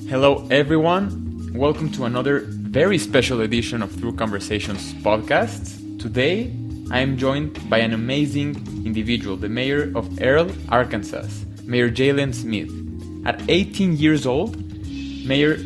Hello, everyone. Welcome to another very special edition of Through Conversations podcast. Today, I am joined by an amazing individual, the mayor of Earle, Arkansas, Mayor Jaylen Smith. At 18 years old, Mayor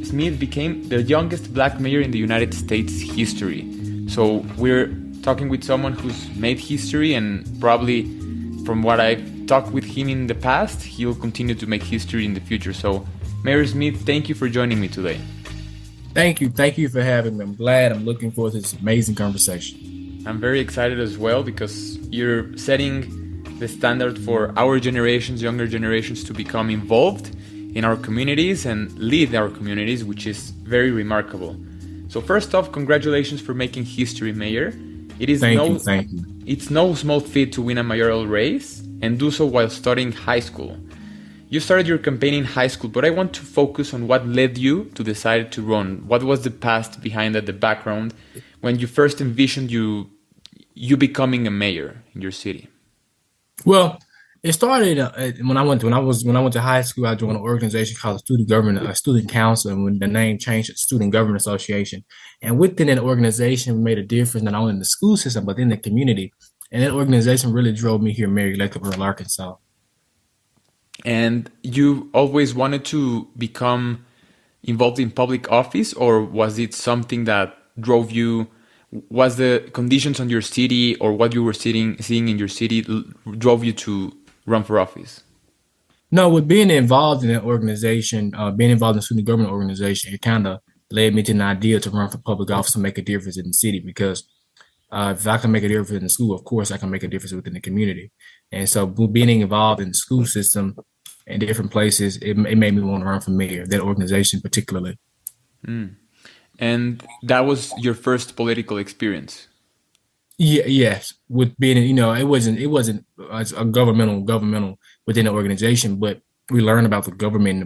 Smith became the youngest black mayor in the United States history. So we're talking with someone who's made history, and probably from what I've talked with him in the past, he'll continue to make history in the future. So Mayor Smith, thank you for joining me today. Thank you for having me. I'm looking forward to this amazing conversation. I'm very excited as well because you're setting the standard for our generations, younger generations, to become involved in our communities and lead our communities, which is very remarkable. So first off, congratulations for making history, Mayor. Thank you. It's no small feat to win a mayoral race and do so while studying high school. You started your campaign in high school, but I want to focus on what led you to decide to run. What was the past behind that, the background, when you first envisioned you becoming a mayor in your city? Well, it started when I went to high school. I joined an organization called Student Council, and when the name changed to Student Government Association. And within that organization, we made a difference not only in the school system but in the community. And that organization really drove me here, mayor-elect of Earle, Arkansas. And you always wanted to become involved in public office, or was it something that drove you? Was the conditions on your city or what you were seeing in your city drove you to run for office? No, with being involved in that organization, being involved in the student government organization, it kind of led me to an idea to run for public office and make a difference in the city. Because if I can make a difference in the school, of course, I can make a difference within the community. And so being involved in the school system in different places, it made me want to run for mayor, that organization particularly. And that was your first political experience? Yeah, yes. With being, it wasn't a governmental within the organization, but we learn about the government and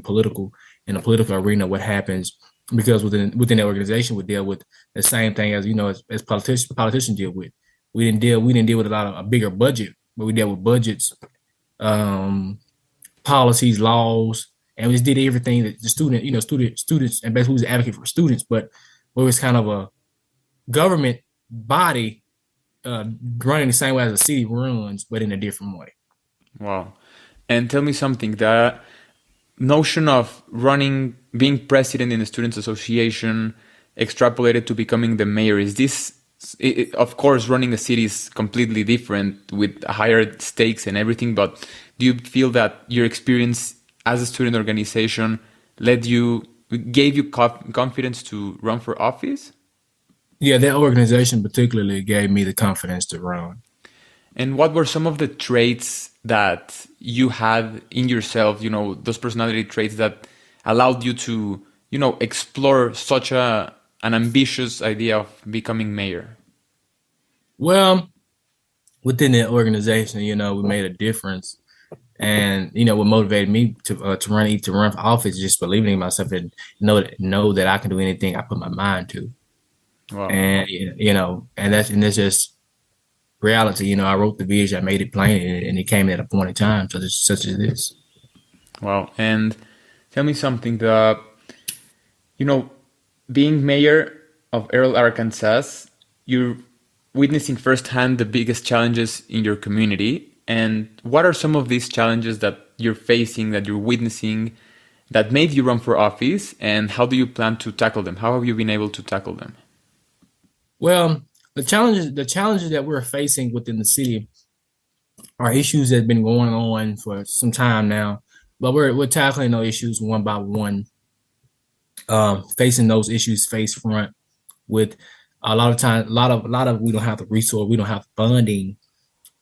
in the political arena, what happens, because within the organization we deal with the same thing as politicians deal with. We didn't deal with a bigger budget, but we dealt with budgets, policies, laws, and we just did everything that the students, and basically was an advocate for students, but it was kind of a government body running the same way as a city runs, but in a different way. Wow. And tell me something, the notion of being president in the Students Association extrapolated to becoming the mayor, of course, running a city is completely different with higher stakes and everything, but do you feel that your experience as a student organization gave you confidence to run for office? Yeah, that organization particularly gave me the confidence to run. And what were some of the traits that you had in yourself, those personality traits that allowed you to, explore such an ambitious idea of becoming mayor? Well, within the organization, we made a difference. And what motivated me to run for office is just believing in myself and know that I can do anything I put my mind to. Wow. And and that's just reality. I wrote the vision, I made it plain, and it came at a point in time, such as this. Wow. And tell me something. Being mayor of Earle, Arkansas, you're witnessing firsthand the biggest challenges in your community. And what are some of these challenges that you're facing, that you're witnessing, that made you run for office, and how do you plan to tackle them? How have you been able to tackle them? Well, the challenges that we're facing within the city are issues that have been going on for some time now, but we're tackling those issues one by one, facing those issues face front. With a lot of we don't have the resource, we don't have funding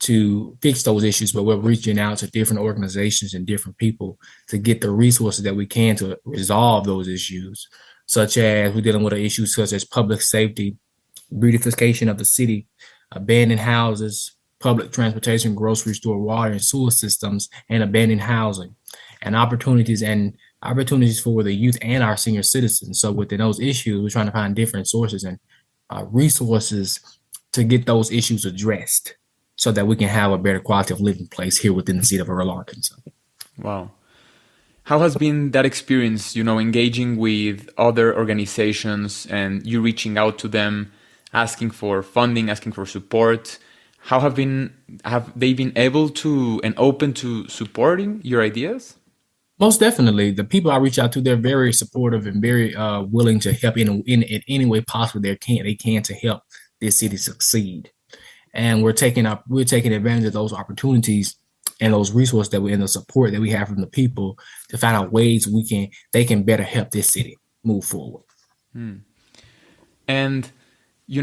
to fix those issues, but we're reaching out to different organizations and different people to get the resources that we can to resolve those issues, such as we're dealing with issues such as public safety, beautification of the city, abandoned houses, public transportation, grocery store, water and sewer systems, and abandoned housing, and opportunities for the youth and our senior citizens. So within those issues, we're trying to find different sources and resources to get those issues addressed, so that we can have a better quality of living place here within the city of Earle, Arkansas. Wow. how has been that experience, engaging with other organizations and you reaching out to them, asking for funding, asking for support? How have they been able to and open to supporting your ideas? Most definitely, the people I reach out to, they're very supportive and very willing to help in any way possible they can to help this city succeed. And we're taking advantage of those opportunities and those resources that we and the support that we have from the people to find out ways they can better help this city move forward. And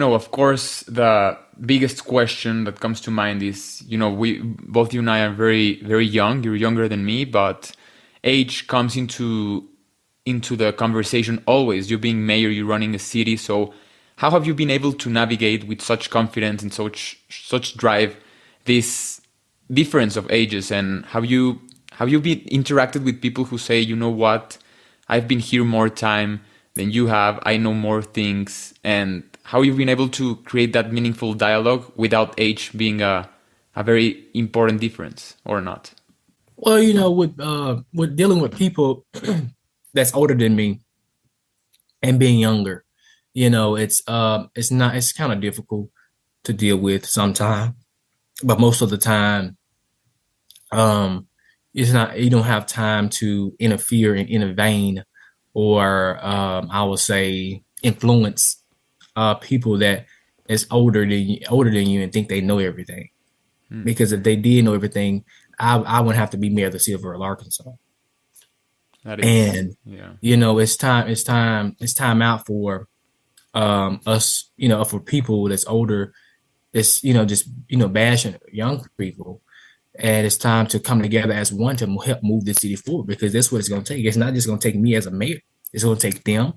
of course, the biggest question that comes to mind is, we both you and I are very, very young. You're younger than me, but age comes into the conversation always. You being mayor, you're running a city. So how have you been able to navigate with such confidence and such drive this difference of ages? And have you been interacted with people who say, you know what, I've been here more time than you have, I know more things, and how you've been able to create that meaningful dialogue without age being a very important difference, or not? Well, with dealing with people that's older than me and being younger, it's kind of difficult to deal with sometimes, but most of the time, it's not, you don't have time to interfere and intervene or I would say influence people that is older than you and think they know everything. Because if they did know everything, I wouldn't have to be mayor of the city of Earle, Arkansas. That is, And yeah. it's time out for us, for people that's older, that's just bashing young people. And it's time to come together as one to help move the city forward, because that's what it's going to take. It's not just going to take me as a mayor. It's going to take them,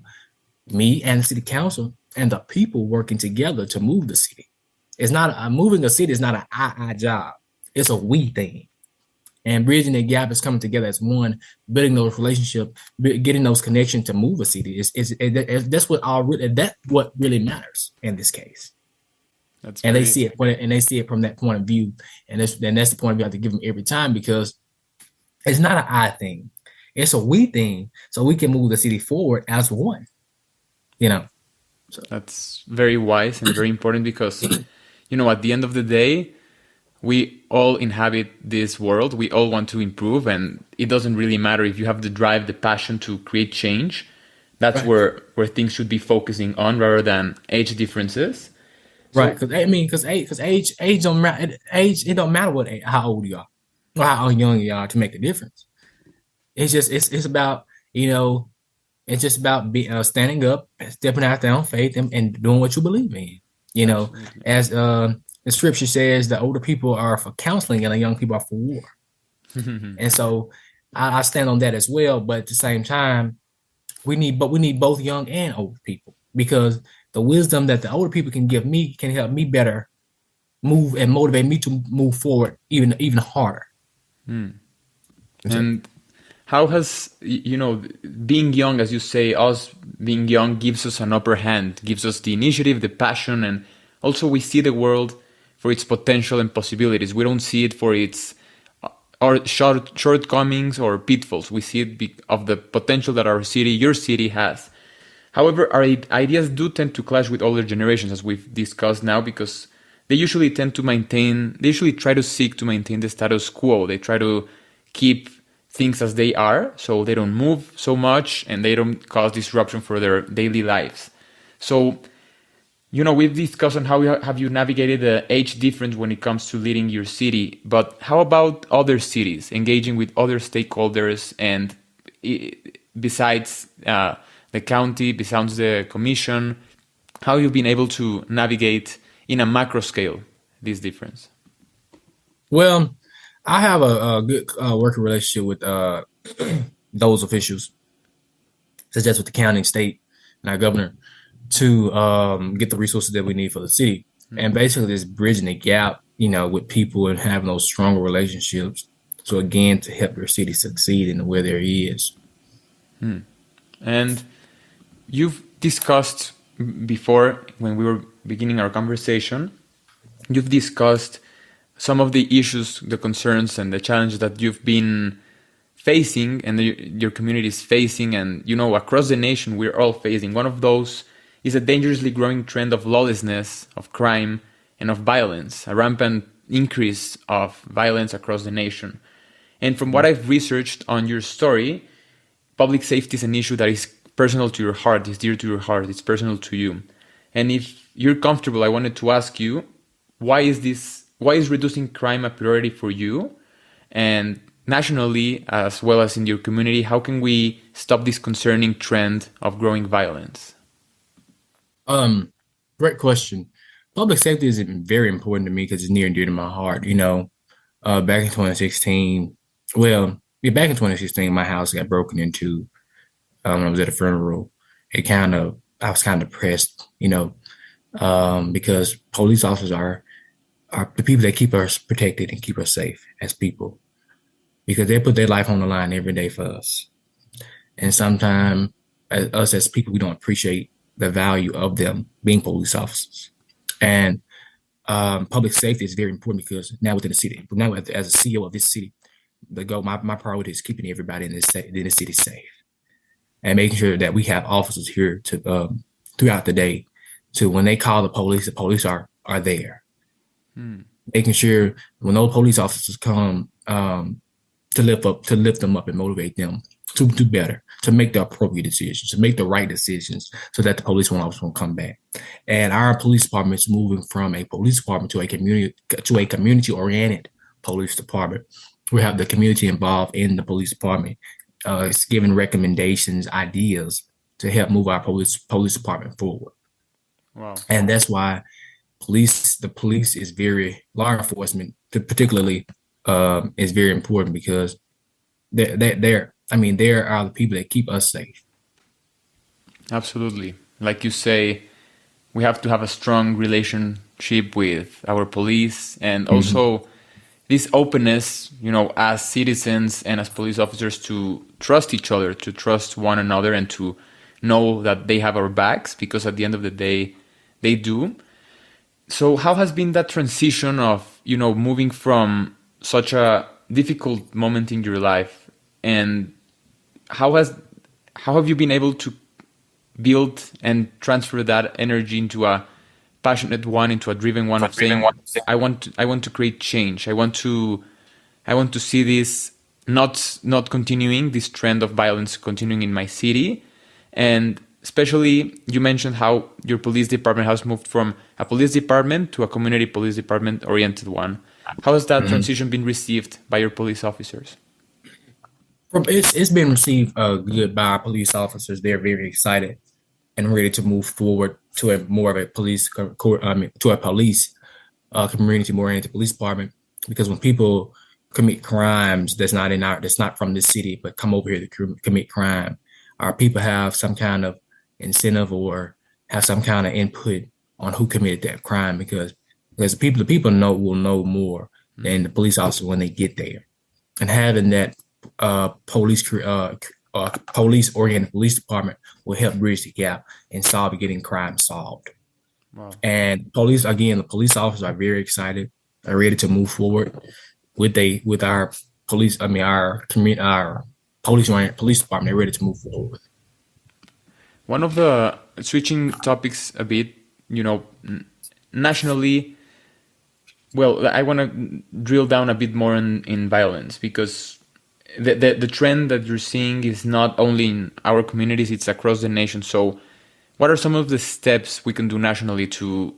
me, and the city council, and the people working together to move the city. It's not moving a city is not an I job. It's a we thing. And bridging the gap is coming together as one, building those relationships, getting those connections to move a city. That's what really matters in this case. They see it from that point of view, and that's the point of view I have to give them every time, because it's not an I thing, it's a we thing, so we can move the city forward as one. So That's very wise and very important because, at the end of the day, we all inhabit this world. We all want to improve, and it doesn't really matter if you have the drive, the passion to create change. That's right. where things should be focusing on rather than age differences. Right, because age don't matter. It don't matter how old you are or how young you are to make a difference. It's about it's just about standing up, stepping out there on faith, and doing what you believe in. Absolutely. As the scripture says, the older people are for counseling and the young people are for war. And so I stand on that as well. But at the same time, we need both young and old people, because the wisdom that the older people can give me can help me better move and motivate me to move forward even harder. And how has, being young, as you say, us being young gives us an upper hand, gives us the initiative, the passion, and also we see the world for its potential and possibilities. We don't see it for its our shortcomings or pitfalls. We see it of the potential that your city has. However, our ideas do tend to clash with older generations, as we've discussed now, because they usually try to seek to maintain the status quo. They try to keep things as they are, so they don't move so much and they don't cause disruption for their daily lives. So, we've discussed on how have you navigated the age difference when it comes to leading your city, but how about other cities, engaging with other stakeholders and besides the county, besides the commission, how you've been able to navigate in a macro scale this difference? Well, I have a good working relationship with those officials, such as with the county, state, and our governor, to get the resources that we need for the city. And basically just bridging the gap, with people and having those stronger relationships. So again, to help your city succeed in where there is. And you've discussed before, when we were beginning our conversation, you've discussed some of the issues, the concerns, and the challenges that you've been facing and your community is facing, and across the nation we're all facing. One of those is a dangerously growing trend of lawlessness, of crime, and of violence, a rampant increase of violence across the nation. And from what I've researched on your story, public safety is an issue that is personal to your heart, is dear to your heart, it's personal to you. And if you're comfortable, I wanted to ask you, why is reducing crime a priority for you? And nationally, as well as in your community, how can we stop this concerning trend of growing violence? Great question. Public safety is very important to me because it's near and dear to my heart. Back in 2016, back in 2016, my house got broken into. When I was at a funeral. I was kind of depressed, because police officers are the people that keep us protected and keep us safe as people, because they put their life on the line every day for us. And sometimes us as people, we don't appreciate the value of them being police officers. And public safety is very important because now within the city, now as a CEO of this city, my priority is keeping everybody in the city safe and making sure that we have officers here to throughout the day. So when they call the police are there. Making sure when those police officers come to lift them up and motivate them to do better, to make the appropriate decisions, to make the right decisions, so that the police officer won't come back. And our police department is moving from a police department to a community oriented police department. We have the community involved in the police department. It's giving recommendations, ideas to help move our police department forward. Wow. And that's why the police is law enforcement particularly is very important, because they're are the people that keep us safe. Absolutely. Like you say, we have to have a strong relationship with our police, and also this openness, as citizens and as police officers, to trust each other, to trust one another, and to know that they have our backs, because at the end of the day, they do. So how has been that transition of, moving from such a difficult moment in your life, and how have you been able to build and transfer that energy into a passionate one, into a driven one of saying, I want to create change. I want to see this not continuing, this trend of violence continuing in my city. And especially, you mentioned how your police department has moved from a police department to a community police department oriented one. How has that transition been received by your police officers? It's been received good by our police officers. They're very excited and ready to move forward to more of a police community oriented police department. Because when people commit crimes that's not from this city but come over here to commit crime, our people have some kind of incentive or have some kind of input on who committed that crime, because the people will know more than the police officer when they get there. And having that police-oriented police department will help bridge the gap and getting crime solved. Wow. And the police officers are very excited, are ready to move forward with our police-oriented police department. They're ready to move forward. One of the, switching topics a bit, nationally, well, I want to drill down a bit more in violence, because the trend that you're seeing is not only in our communities, it's across the nation. So what are some of the steps we can do nationally to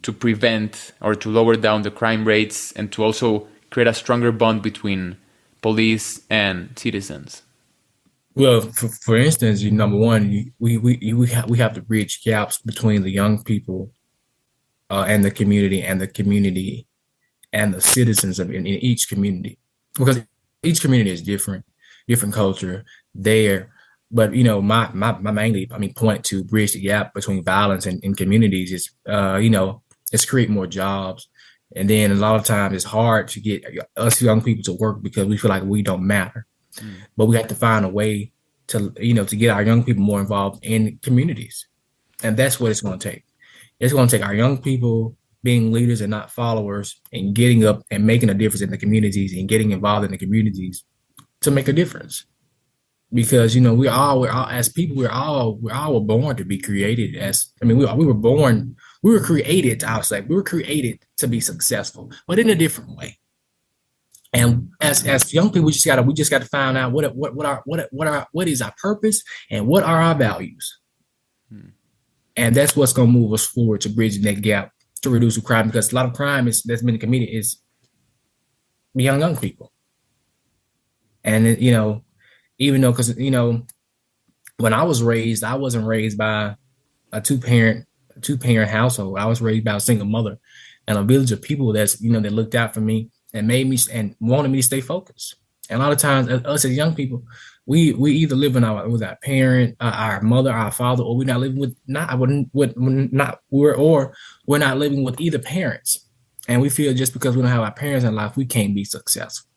prevent or to lower down the crime rates, and to also create a stronger bond between police and citizens? Well, for instance, number one, we have to bridge gaps between the young people and the community and the citizens in each community, because each community is different culture there. But my mainly point to bridge the gap between violence and communities is is create more jobs. And then a lot of times it's hard to get us young people to work because we feel like we don't matter. But we have to find a way to get our young people more involved in communities. And that's what it's going to take. It's going to take our young people being leaders and not followers, and getting up and making a difference in the communities and getting involved in the communities to make a difference. Because we're all as people, we're all were born to be created as. I mean, we were born, we were created. I'll say we were created to be successful, but in a different way. And as young people, we just gotta find out what is our purpose and what are our values. Hmm. And that's what's going to move us forward to bridging that gap to reduce the crime, because a lot of crime that's been committed is young people. And even though, because when I was raised, I wasn't raised by a two parent household. I was raised by a single mother and a village of people that looked out for me and made me and wanted me to stay focused. And a lot of times, us as young people, we either live with our parent, our mother, our father, or we're not living with not I wouldn't would not we're or we're not living with either parents, and we feel just because we don't have our parents in life, we can't be successful.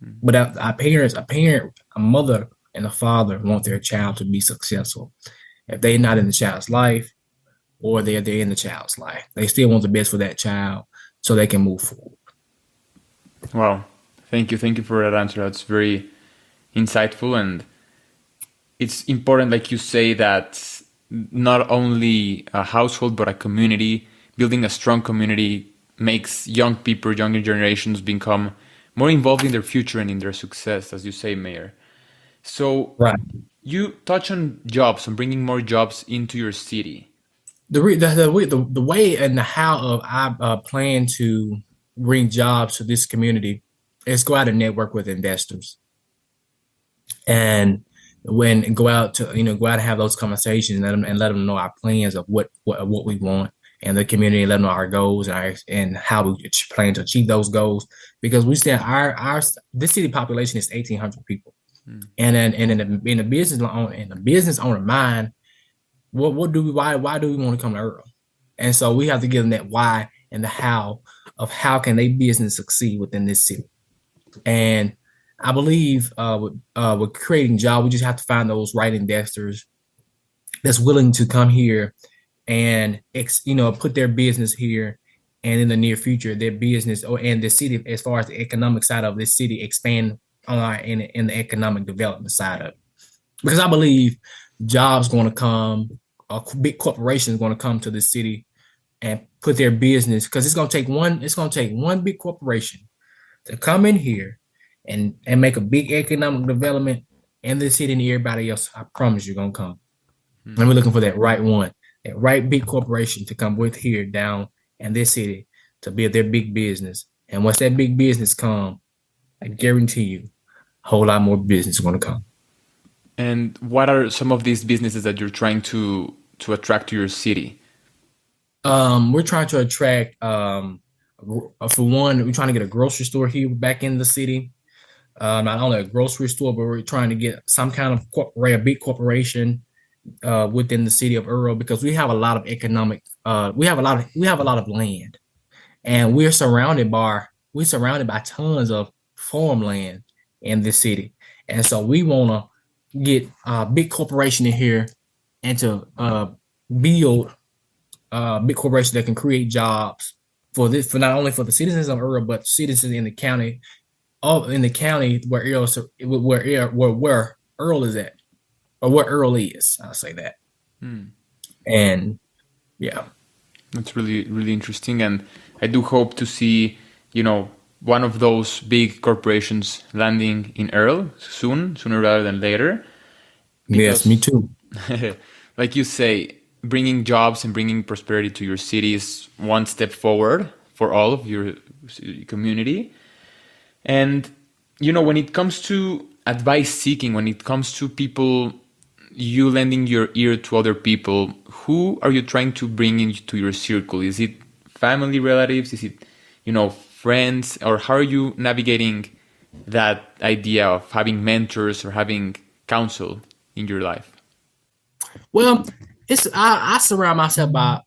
But our parents, a mother and a father want their child to be successful. If they're not in the child's life, or they're in the child's life, they still want the best for that child so they can move forward. Wow. Thank you for that answer. That's very insightful, and it's important, like you say, that not only a household but a community, building a strong community makes young people, younger generations become more involved in their future and in their success, as you say, Mayor. So Right. you touch on jobs, on bringing more jobs into your city. The way and the how of I plan to bring jobs to this community is go out and network with investors, and when go out and have those conversations, and let them know our plans of what we want, and the community, let them know our goals and how we plan to achieve those goals, because we stand our this city population is 1,800 people. Mm. And then and in the business owner mind, what do we why do we want to come to Earl? And so we have to give them that why and the how of how can they business succeed within this city. And I believe with creating jobs, we just have to find those right investors that's willing to come here and put their business here, and in the near future, their business and the city, as far as the economic side of this city, expand in the economic development side of it. Because I believe jobs going to come, a big corporation is going to come to the city and put their business, because it's going to take one big corporation to come in here and make a big economic development in the city, and everybody else, I promise you're gonna come. And we're looking for that right one, that right big corporation to come with here down in this city to build their big business. And once that big business come, I guarantee you, a whole lot more business is gonna come. And what are some of these businesses that you're trying to attract to your city? We're trying to attract, for one, we're trying to get a grocery store here back in the city. Not only a grocery store, but we're trying to get some kind of a big corporation within the city of Earle, because we have a lot of we have a lot of land, and we're surrounded by tons of farmland in this city. And so we want to get a big corporation in here and to build a big corporation that can create jobs for not only for the citizens of Earle, but citizens in the county, where Earle is at, or where Earle is. I'll say that. Hmm. And yeah, That's really, really interesting. And I do hope to see, one of those big corporations landing in Earl soon, sooner rather than later. yes, me Because, too. like you say, bringing jobs and bringing prosperity to your city is one step forward for all of your community. And, when it comes to advice seeking, when it comes to people, you lending your ear to other people, who are you trying to bring into your circle? Is it family, relatives? Is it, friends? Or how are you navigating that idea of having mentors or having counsel in your life? Well, I surround myself by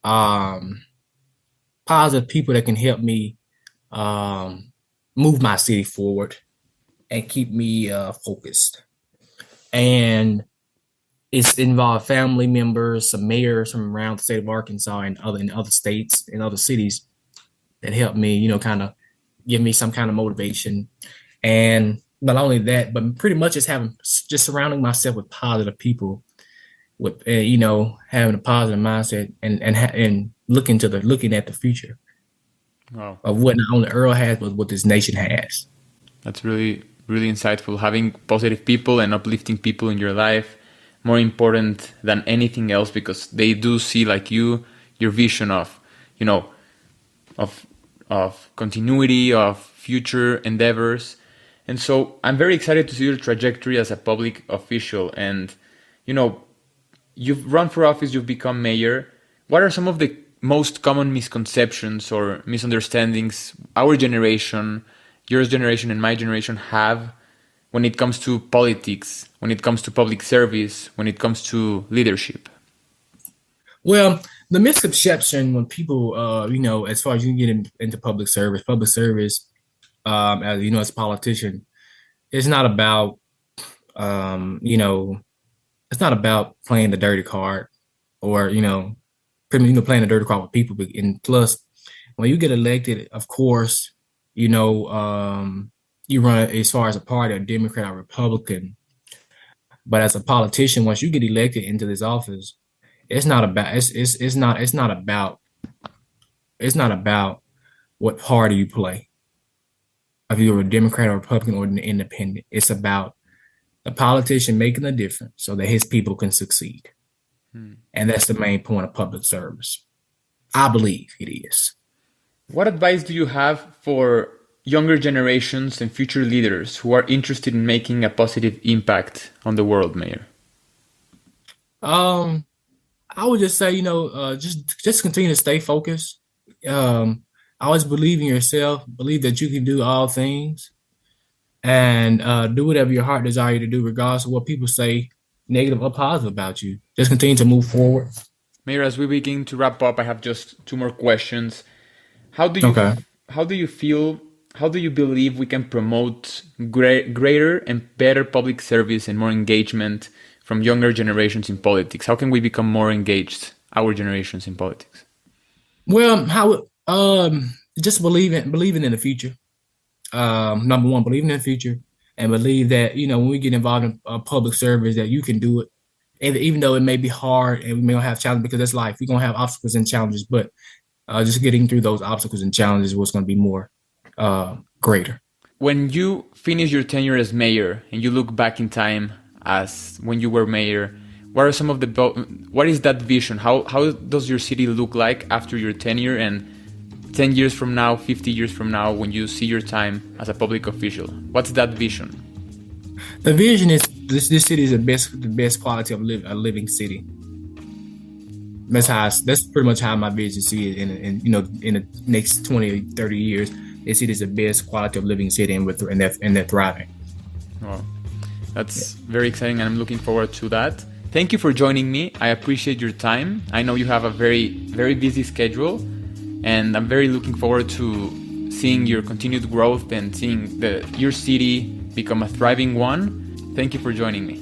um, positive people that can help me um, move my city forward and keep me focused. And it's involved family members, some mayors from around the state of Arkansas, and other states and other cities that help me, kind of give me some kind of motivation And not only that, but pretty much just surrounding myself with positive people, with having a positive mindset and looking at the future Wow. of what not only Earl has, but what this nation has. That's really, really insightful. Having positive people and uplifting people in your life, more important than anything else, because they do see, like your vision of, you know, of continuity, of future endeavors. And so I'm very excited to see your trajectory as a public official. And, you've run for office, you've become mayor. What are some of the most common misconceptions or misunderstandings our generation, your generation, and my generation have when it comes to politics, when it comes to public service, when it comes to leadership? Well, the misconception when people, as far as you get into public service, as a politician, it's not about, it's not about playing the dirty card or, playing the dirty card with people. And plus, when you get elected, of course, you run as far as a party, a Democrat or Republican. But as a politician, once you get elected into this office, it's not about what party you play. If you're a Democrat or Republican or an independent, it's about the politician making a difference so that his people can succeed. And that's the main point of public service. I believe it is. What advice do you have for younger generations and future leaders who are interested in making a positive impact on the world, Mayor? I would just say, just continue to stay focused. Always believe in yourself. Believe that you can do all things, and do whatever your heart desires you to do, regardless of what people say, negative or positive about you. Just continue to move forward. Mayor, as we begin to wrap up, I have just two more questions. How do you Okay. how do you feel? How do you believe we can promote greater and better public service and more engagement from younger generations in politics? How can we become more engaged, our generations, in politics? Well, how just believing in the future. Number one, believing in the future, and believe that when we get involved in public service, that you can do it. And even though it may be hard and we may have challenges, because that's life, we're gonna have obstacles and challenges, but just getting through those obstacles and challenges is what's gonna be more greater. When you finish your tenure as mayor and you look back in time as when you were mayor, what are some of what is that vision? How does your city look like after your tenure, and 10 years from now, 50 years from now, when you see your time as a public official? What's that vision? The vision is this city is the best quality of a living city. That's pretty much how my vision see it. In the next 20, 30 years, this city is the best quality of living city, and they're thriving. Wow, that's very exciting, and I'm looking forward to that. Thank you for joining me. I appreciate your time. I know you have a very, very busy schedule, and I'm very looking forward to seeing your continued growth and seeing your city become a thriving one. Thank you for joining me.